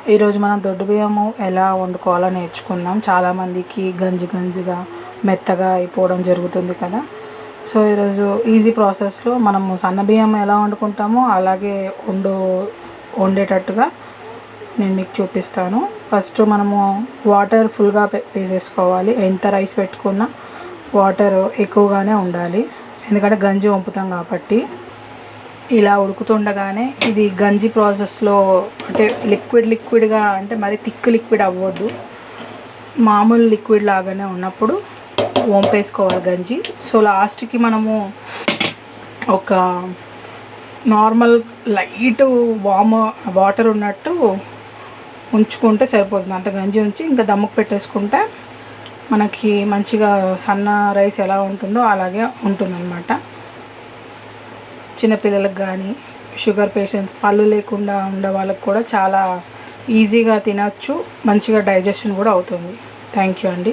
ఈరోజు మనం దొడ్డు బియ్యము ఎలా వండుకోవాలో నేర్చుకుందాం. చాలామందికి గంజిగా మెత్తగా అయిపోవడం జరుగుతుంది కదా. సో ఈరోజు ఈజీ ప్రాసెస్లో మనము సన్న బియ్యం ఎలా వండుకుంటామో అలాగే వండేటట్టుగా నేను మీకు చూపిస్తాను. ఫస్ట్ మనము వాటర్ ఫుల్గా వేసేసుకోవాలి. ఎంత రైస్ పెట్టుకున్నా వాటర్ ఎక్కువగానే ఉండాలి, ఎందుకంటే గంజి వంపుతాం కాబట్టి. ఇలా ఉడుకుతుండగానే ఇది గంజి ప్రాసెస్లో అంటే లిక్విడ్గా అంటే మరి థిక్ లిక్విడ్ అవ్వద్దు, మామూలు లిక్విడ్ లాగానే ఉన్నప్పుడు వంపేసుకోవాలి గంజి. సో లాస్ట్కి మనము ఒక నార్మల్ లైట్ వాటర్ ఉన్నట్టు ఉంచుకుంటే సరిపోతుంది. అంత గంజి ఉంచి ఇంకా దమ్ముకు పెట్టేసుకుంటే మనకి మంచిగా సన్న రైస్ ఎలా ఉంటుందో అలాగే ఉంటుందన్నమాట. చిన్నపిల్లలకు కానీ షుగర్ పేషెంట్స్, పళ్ళు లేకుండా ఉండే వాళ్ళకి కూడా చాలా ఈజీగా తినచ్చు, మంచిగా డైజెషన్ కూడా అవుతుంది. థ్యాంక్ యూ అండి.